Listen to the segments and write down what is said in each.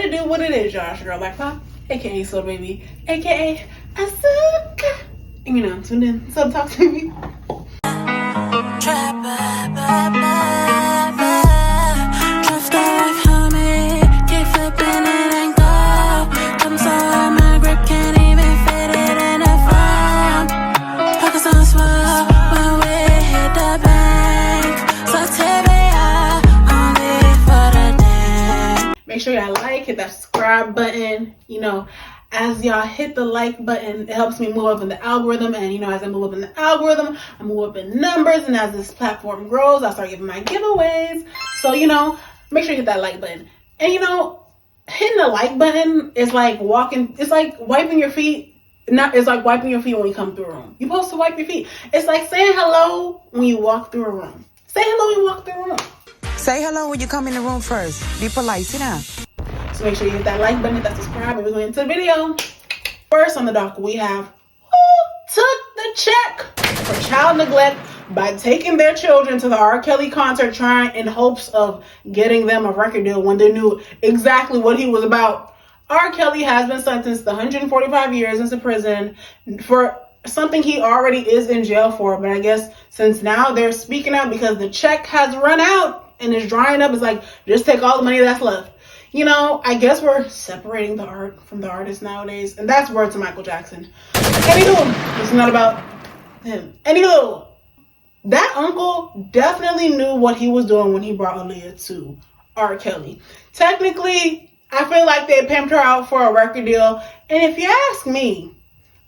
to do what it is, y'all. It's your girl, Black Pop, aka Lil Baby, aka Asuka. And you know, tune in. So talk to me. Make sure y'all like, hit that subscribe button. You know, as y'all hit the like button, it helps me move up in the algorithm. And you know, as I move up in the algorithm, I move up in numbers. And as this platform grows, I start giving my giveaways. So, you know, make sure you hit that like button. And you know, hitting the like button is like walking, it's like wiping your feet. It's like wiping your feet when you come through a room. You're supposed to wipe your feet. It's like saying hello when you walk through a room. Say hello when you walk through a room. Say hello when you come in the room first. Be polite. Sit down. So make sure you hit that like button, hit that subscribe, and we're going into the video. First on the docket, we have who took the check for child neglect by taking their children to the RKelly concert, trying in hopes of getting them a record deal when they knew exactly what he was about. RKelly has been sentenced to 145 years into prison for something he already is in jail for. But I guess since now they're speaking out because the check has run out and it's drying up, it's like, just take all the money that's left. You know, I guess we're separating the art from the artist nowadays. And that's word to Michael Jackson. Anywho, it's not about him. Anywho, that uncle definitely knew what he was doing when he brought Aaliyah to RKelly. Technically, I feel like they pimped her out for a record deal. And if you ask me,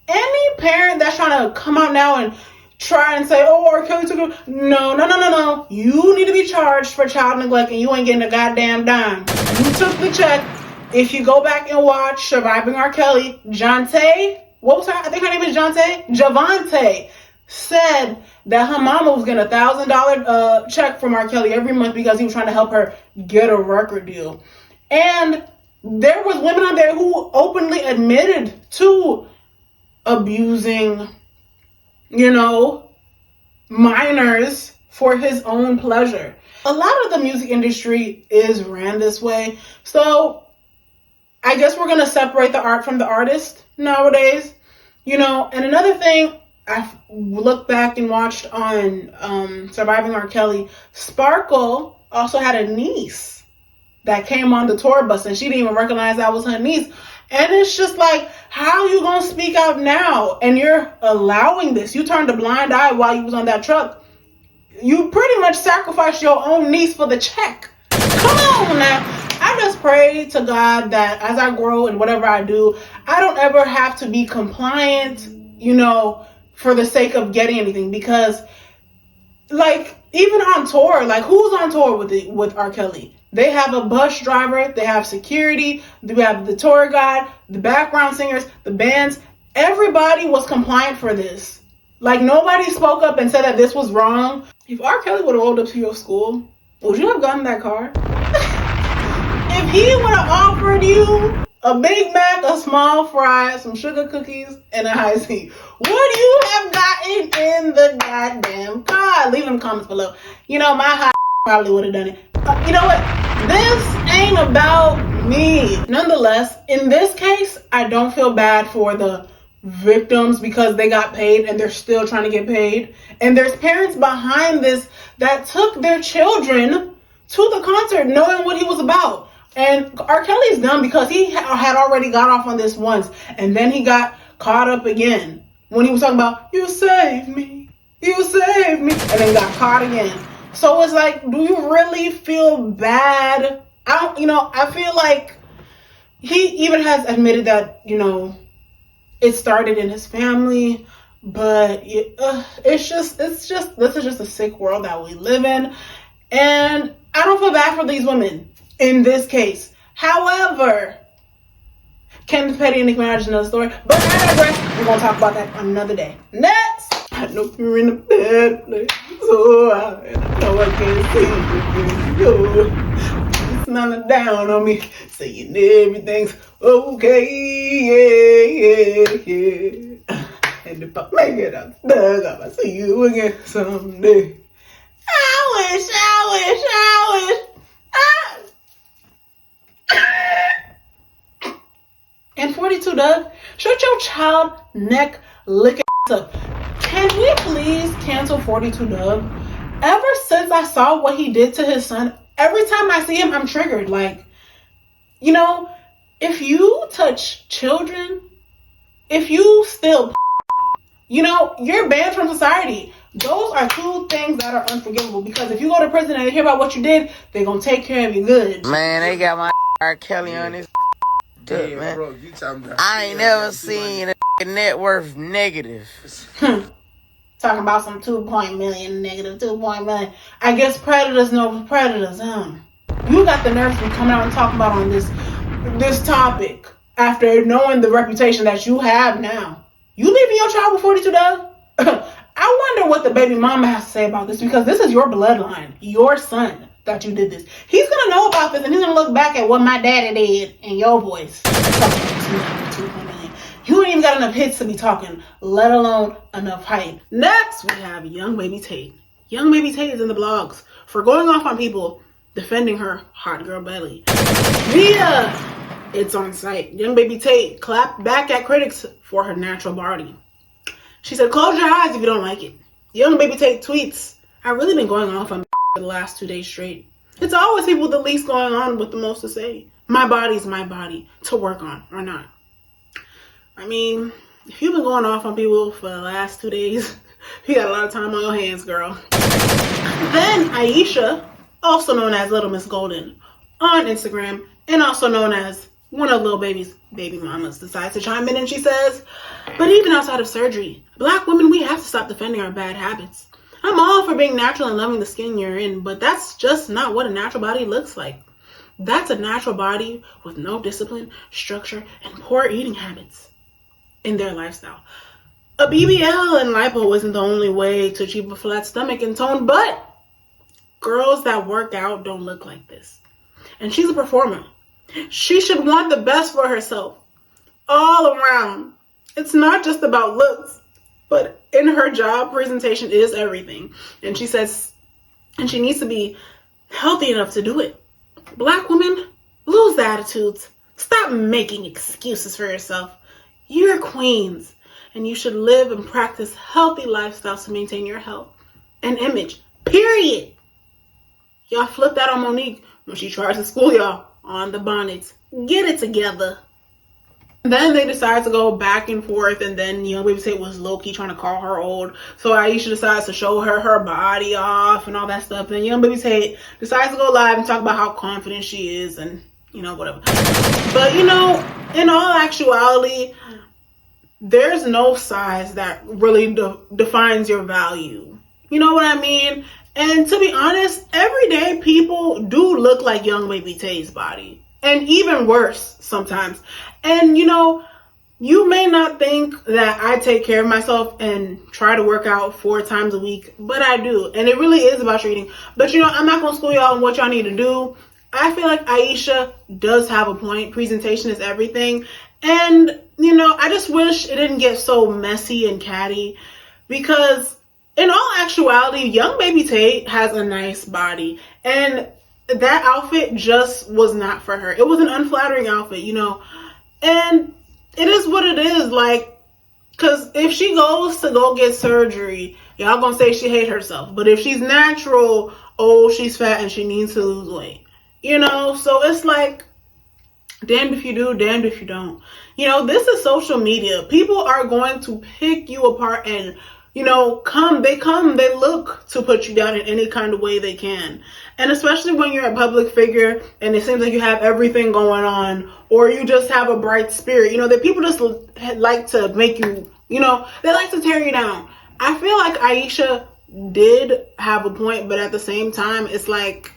any parent that's trying to come out now and try and say, oh, RKelly took it. No. You need to be charged for child neglect and you ain't getting a goddamn dime. You took the check. If you go back and watch Surviving RKelly, Jonte, what was her? I think her name is Jonte. Javante said that her mama was getting $1,000 check from RKelly every month because he was trying to help her get a record deal. And there was women out there who openly admitted to abusing, you know, minors for his own pleasure. A lot of the music industry is ran this way. So I guess we're going to separate the art from the artist nowadays. You know, and another thing, I looked back and watched on Surviving RKelly. Sparkle also had a niece that came on the tour bus and she didn't even recognize that was her niece. And it's just like, how you gonna speak out now? And you're allowing this. You turned a blind eye while you was on that truck. You pretty much sacrificed your own niece for the check. Come on now. I just pray to God that as I grow and whatever I do, I don't ever have to be compliant, you know, for the sake of getting anything. Because, like, even on tour, like, who's on tour with RKelly? They have a bus driver, they have security, they have the tour guide, the background singers, the bands. Everybody was compliant for this. Like, nobody spoke up and said that this was wrong. If RKelly would have rolled up to your school, would you have gotten that car? If he would have offered you a Big Mac, a small fry, some sugar cookies, and a high tea, would you have gotten in the goddamn car? Leave in the comments below. You know, my high probably would have done it. You know what? This ain't about me. Nonetheless, in this case, I don't feel bad for the victims because they got paid and they're still trying to get paid. And there's parents behind this that took their children to the concert knowing what he was about. And RKelly's done because he had already got off on this once. And then he got caught up again when he was talking about, you saved me, you saved me. And then got caught again. So it's like, do you really feel bad? I feel like he even has admitted that, you know, it started in his family, but this is just a sick world that we live in. And I don't feel bad for these women in this case. However, Kenneth Petty and Nicki Minaj is another story, but I digress. We're going to talk about that another day. Next! I know you're in a bad place, so I know I can't see you. It's not down on me, saying everything's okay, yeah. And if I make it out snug, I'll see you again someday. I wish. And 42 Doug, shut your child neck licking up. Can we please cancel 42 Doug? Ever since I saw what he did to his son, every time I see him, I'm triggered. Like, you know, if you touch children, if you still, you know, you're banned from society. Those are two things that are unforgivable, because if you go to prison and they hear about what you did, they're going to take care of you good. Man, they got my RKelly on this dude, man. Bro, you talking about I ain't never seen a net worth negative. Talking about some 2 million, negative 2 million. I guess predators know predators, huh? You got the nerve to be coming out and talking about on this topic after knowing the reputation that you have now. You leaving your child with 42 Doug? I wonder what the baby mama has to say about this, because this is your bloodline, your son that you did this. He's going to know about this, and he's going to look back at what my daddy did in your voice. You ain't even got enough hits to be talking, let alone enough hype. Next, we have Young Baby Tate. Young Baby Tate is in the blogs for going off on people defending her hot girl belly. Via It's On Site, Young Baby Tate clapped back at critics for her natural body. She said, "Close your eyes if you don't like it." Young Baby Tate tweets, "I've really been going off on for the last 2 days straight. It's always people with the least going on with the most to say. My body's my body to work on or not." I mean, if you've been going off on people for the last 2 days, you got a lot of time on your hands, girl. Then Ayesha, also known as Little Miss Golden on Instagram, and also known as one of Lil Baby's baby mamas, decides to chime in, and she says, "But even outside of surgery, Black women, we have to stop defending our bad habits. I'm all for being natural and loving the skin you're in, but that's just not what a natural body looks like. That's a natural body with no discipline, structure, and poor eating habits in their lifestyle. A BBL and lipo isn't the only way to achieve a flat stomach and toned butt. Girls that work out don't look like this. And she's a performer. She should want the best for herself all around. It's not just about looks, but in her job, presentation is everything." And she says, and she needs to be healthy enough to do it. Black women, lose the attitudes. Stop making excuses for yourself. You're queens, and you should live and practice healthy lifestyles to maintain your health and image, period. Y'all flipped out on Monique when she tried to school y'all on the bonnets. Get it together. Then they decide to go back and forth, and then Young Baby Tate was low-key trying to call her old. So Ayesha decides to show her body off and all that stuff. And Young Baby Tate decides to go live and talk about how confident she is and, you know, whatever. But, you know, in all actuality, there's no size that really defines your value. You know what I mean? And to be honest, everyday people do look like Young Baby Tate's body. And even worse sometimes. And, you know, you may not think that I take care of myself and try to work out 4 times a week, but I do. And it really is about your eating. But, you know, I'm not going to school y'all on what y'all need to do. I feel like Ayesha does have a point. Presentation is everything. And, you know, I just wish it didn't get so messy and catty, because in all actuality, Young Baby Tate has a nice body. And that outfit just was not for her. It was an unflattering outfit, you know. And it is what it is. Like, because if she goes to go get surgery, y'all gonna say she hates herself. But if she's natural, oh, she's fat and she needs to lose weight. You know, so it's like, damned if you do, damned if you don't. You know, this is social media. People are going to pick you apart and, you know, they look to put you down in any kind of way they can. And especially when you're a public figure and it seems like you have everything going on, or you just have a bright spirit, you know, that people just like to make you, you know, they like to tear you down. I feel like Ayesha did have a point, but at the same time, it's like,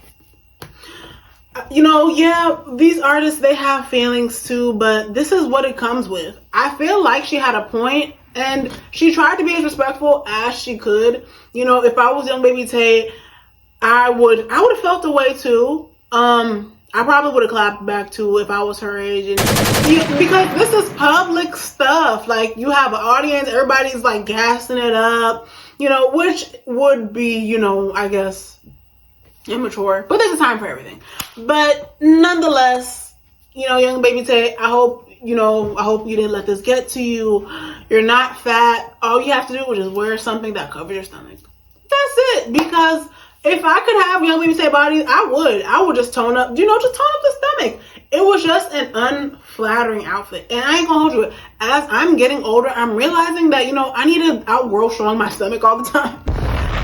you know, yeah, these artists, they have feelings too, but this is what it comes with. I feel like she had a point, and she tried to be as respectful as she could. You know, if I was Young Baby Tate, I would have felt the way too. I probably would have clapped back too if I was her age, and because this is public stuff. Like, you have an audience, everybody's like gassing it up, you know, which would be, you know, I guess immature, but there's a time for everything. But nonetheless, you know, young baby Tate, I hope you didn't let this get to you. You're not fat. All you have to do is just wear something that covers your stomach. That's it. Because if I could have young baby Tate body, I would just tone up, just tone up the stomach. It was just an unflattering outfit. And I ain't gonna hold you. As I'm getting older, I'm realizing that, I need to outgrow showing my stomach all the time.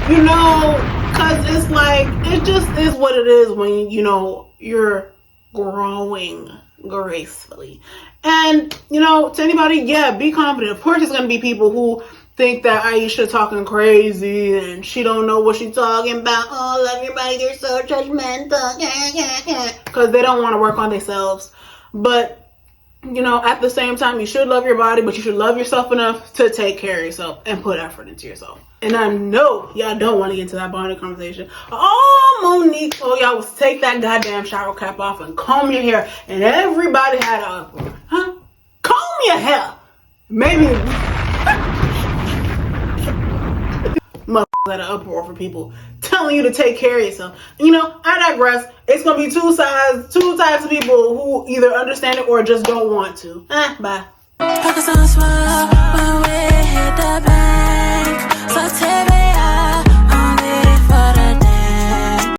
Because it's like, it just is what it is when, you're growing gracefully. And, to anybody, yeah, be confident. Of course, there's going to be people who think that Ayesha talking crazy and she don't know what she's talking about. Oh, everybody, they're so judgmental. Because they don't want to work on themselves. But, at the same time, you should love your body, but you should love yourself enough to take care of yourself and put effort into yourself. And I know y'all don't want to get into that body conversation. Oh, Monique, y'all was take that goddamn shower cap off and comb your hair. And everybody had a uproar. Huh? Comb your hair. Maybe at an uproar for people telling you to take care of yourself. I digress. It's gonna be two types of people who either understand it or just don't want to. Bye.